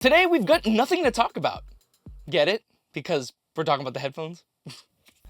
Today we've got nothing to talk about. Get it? Because we're talking about the headphones?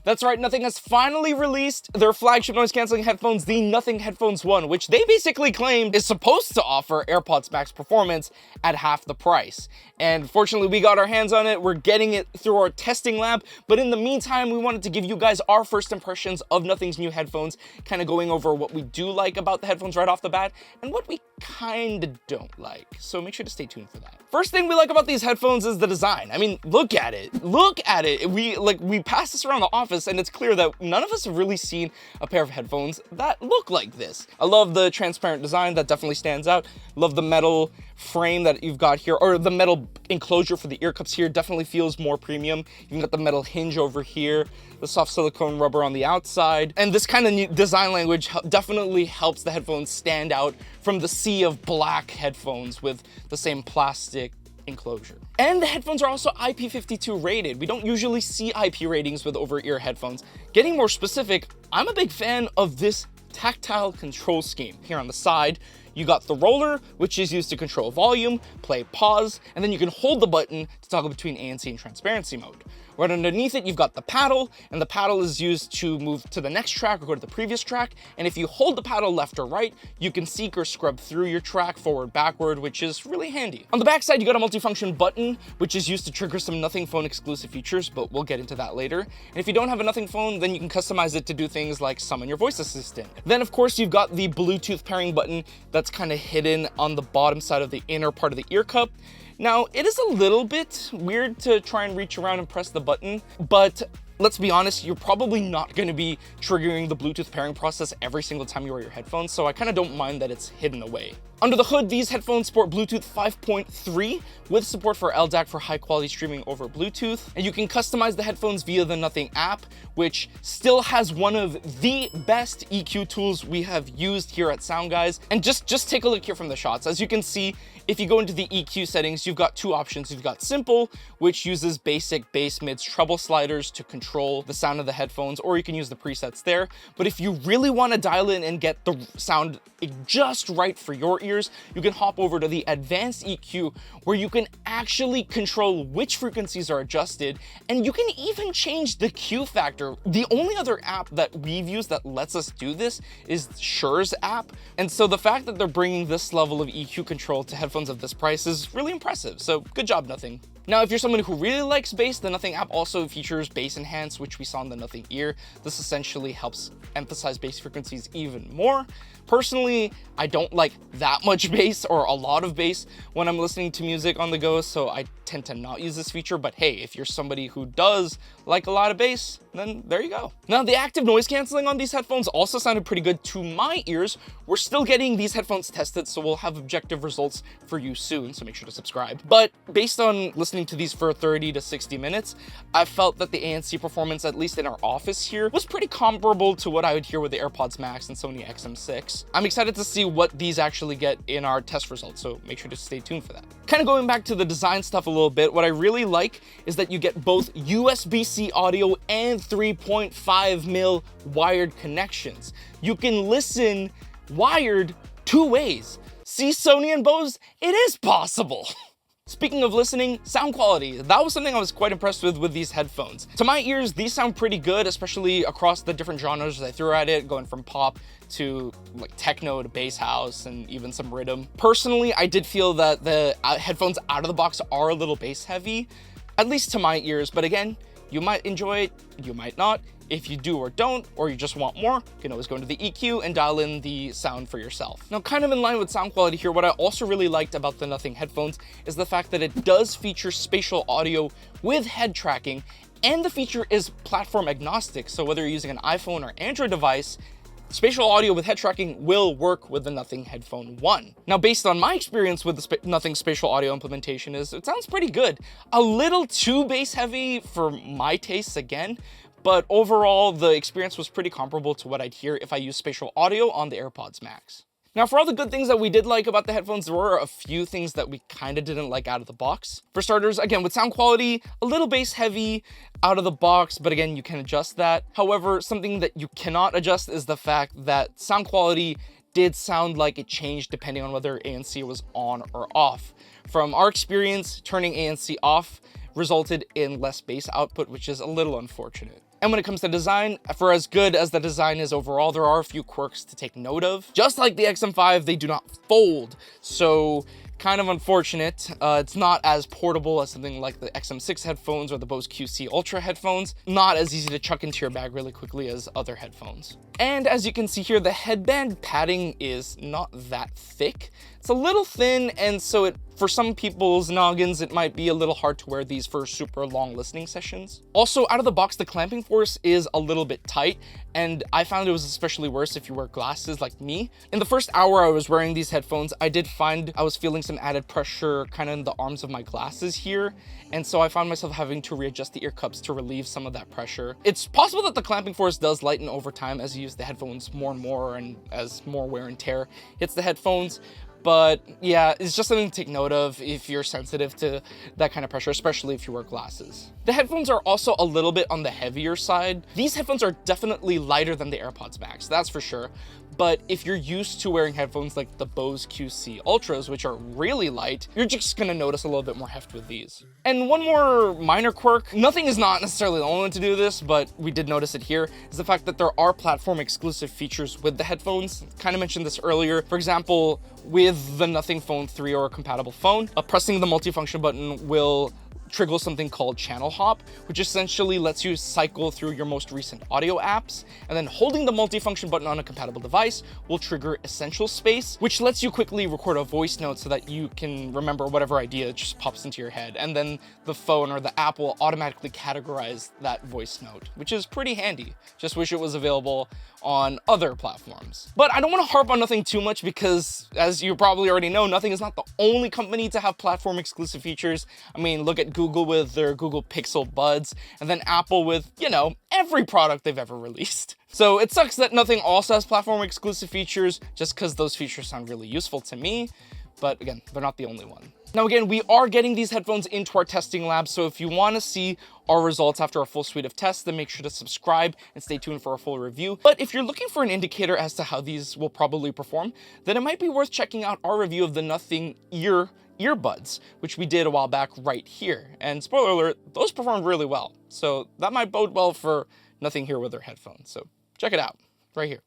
That's right, Nothing has finally released their flagship noise-canceling headphones, the Nothing Headphones 1, which they basically claimed is supposed to offer AirPods Max performance at half the price. And fortunately, we got our hands on it. We're getting it through our testing lab. But in the meantime, we wanted to give you guys our first impressions of Nothing's new headphones, kind of going over what we do like about the headphones right off the bat, and what we kind of don't like. So make sure to stay tuned for that. First thing we like about these headphones is the design. I mean, look at it. Look at it. We passed this around the office, and it's clear that none of us have really seen a pair of headphones that look like this. I love the transparent design. That definitely stands out. Love the metal frame that you've got here, or the metal enclosure for the ear cups here definitely feels more premium. You've got the metal hinge over here, the soft silicone rubber on the outside, and this kind of design language definitely helps the headphones stand out from the sea of black headphones with the same plastic enclosure. And the headphones are also IP52 rated. We don't usually see IP ratings with over-ear headphones. Getting more specific, I'm a big fan of this tactile control scheme. Here on the side, you got the roller, which is used to control volume, play, pause, and then you can hold the button to toggle between ANC and transparency mode. Right underneath it, you've got the paddle, and the paddle is used to move to the next track or go to the previous track. And if you hold the paddle left or right, you can seek or scrub through your track forward, backward, which is really handy. On the back side, you got a multifunction button, which is used to trigger some Nothing phone exclusive features, but we'll get into that later. And if you don't have a Nothing phone, then you can customize it to do things like summon your voice assistant. Then of course, you've got the Bluetooth pairing button that's kind of hidden on the bottom side of the inner part of the ear cup. Now, it is a little bit weird to try and reach around and press the button, but let's be honest, you're probably not going to be triggering the Bluetooth pairing process every single time you wear your headphones, so I kind of don't mind that it's hidden away. Under the hood, these headphones support Bluetooth 5.3 with support for LDAC for high quality streaming over Bluetooth. And you can customize the headphones via the Nothing app, which still has one of the best EQ tools we have used here at SoundGuys. And just take a look here from the shots. As you can see, if you go into the EQ settings, you've got two options. You've got Simple, which uses basic bass, mids, treble sliders to control the sound of the headphones, or you can use the presets there. But if you really want to dial in and get the sound just right for your ears, you can hop over to the advanced EQ, where you can actually control which frequencies are adjusted, and you can even change the Q factor. The only other app that we've used that lets us do this is Shure's app, and so the fact that they're bringing this level of EQ control to headphones of this price is really impressive, so good job, Nothing. Now, if you're someone who really likes bass, the Nothing app also features Bass Enhance, which we saw in the Nothing Ear. This essentially helps emphasize bass frequencies even more. Personally, I don't like that much bass or a lot of bass when I'm listening to music on the go, so I tend to not use this feature. But hey, if you're somebody who does like a lot of bass, then there you go. Now, the active noise canceling on these headphones also sounded pretty good to my ears. We're still getting these headphones tested, so we'll have objective results for you soon, so make sure to subscribe. But based on listening to these for 30 to 60 minutes, I felt that the ANC performance, at least in our office here, was pretty comparable to what I would hear with the AirPods Max and Sony XM6. I'm excited to see what these actually get in our test results, so make sure to stay tuned for that. Kind of going back to the design stuff a little bit, what I really like is that you get both USB-C audio and 3.5mm wired connections. You can listen wired two ways. See, Sony and Bose, it is possible. Speaking of listening, sound quality. That was something I was quite impressed with these headphones. To my ears, these sound pretty good, especially across the different genres I threw at it, going from pop to like techno to bass house and even some rhythm. Personally, I did feel that the headphones out of the box are a little bass heavy, at least to my ears, but again, you might enjoy it, you might not. If you do or don't, or you just want more, you can always go into the EQ and dial in the sound for yourself. Now, kind of in line with sound quality here, what I also really liked about the Nothing headphones is the fact that it does feature spatial audio with head tracking, and the feature is platform agnostic. So whether you're using an iPhone or Android device, spatial audio with head tracking will work with the Nothing Headphone 1. Now, based on my experience with the Nothing spatial audio implementation, it sounds pretty good. A little too bass heavy for my tastes again, but overall, the experience was pretty comparable to what I'd hear if I used spatial audio on the AirPods Max. Now, for all the good things that we did like about the headphones, there were a few things that we kind of didn't like out of the box. For starters, again, with sound quality, a little bass heavy out of the box, but again, you can adjust that. However, something that you cannot adjust is the fact that sound quality did sound like it changed depending on whether ANC was on or off. From our experience, turning ANC off resulted in less bass output, which is a little unfortunate. And when it comes to design, for as good as the design is overall, there are a few quirks to take note of. Just like the XM5, they do not fold, so kind of unfortunate. It's not as portable as something like the XM6 headphones or the Bose QC Ultra headphones. Not as easy to chuck into your bag really quickly as other headphones. And as you can see here, the headband padding is not that thick. It's a little thin, and so for some people's noggins, it might be a little hard to wear these for super long listening sessions. Also, out of the box, the clamping force is a little bit tight, and I found it was especially worse if you wear glasses like me. In the first hour I was wearing these headphones, I did find I was feeling some added pressure kind of in the arms of my glasses here, and so I found myself having to readjust the ear cups to relieve some of that pressure. It's possible that the clamping force does lighten over time as you use the headphones more and more and as more wear and tear hits the headphones. But yeah, it's just something to take note of if you're sensitive to that kind of pressure, especially if you wear glasses. The headphones are also a little bit on the heavier side. These headphones are definitely lighter than the AirPods Max, that's for sure. But if you're used to wearing headphones like the Bose QC Ultras, which are really light, you're just gonna notice a little bit more heft with these. And one more minor quirk, nothing is not necessarily the only one to do this, but we did notice it here, is the fact that there are platform exclusive features with the headphones. Kind of mentioned this earlier. For example, with the Nothing Phone 3 or a compatible phone, pressing the multifunction button will trigger something called channel hop, which essentially lets you cycle through your most recent audio apps, and then holding the multifunction button on a compatible device will trigger essential space, which lets you quickly record a voice note so that you can remember whatever idea just pops into your head, and then the phone or the app will automatically categorize that voice note, which is pretty handy. Just wish it was available on other platforms. But I don't want to harp on Nothing too much because, as you probably already know, Nothing is not the only company to have platform exclusive features. I mean, look at Google with their Google Pixel Buds, and then Apple with, you know, every product they've ever released. So it sucks that Nothing also has platform exclusive features, just because those features sound really useful to me. But again, they're not the only one. Now again, we are getting these headphones into our testing lab, so if you want to see our results after a full suite of tests, then make sure to subscribe and stay tuned for a full review. But if you're looking for an indicator as to how these will probably perform, then it might be worth checking out our review of the Nothing earbuds, which we did a while back right here. And spoiler alert, those performed really well. So that might bode well for Nothing here with their headphones. So check it out right here.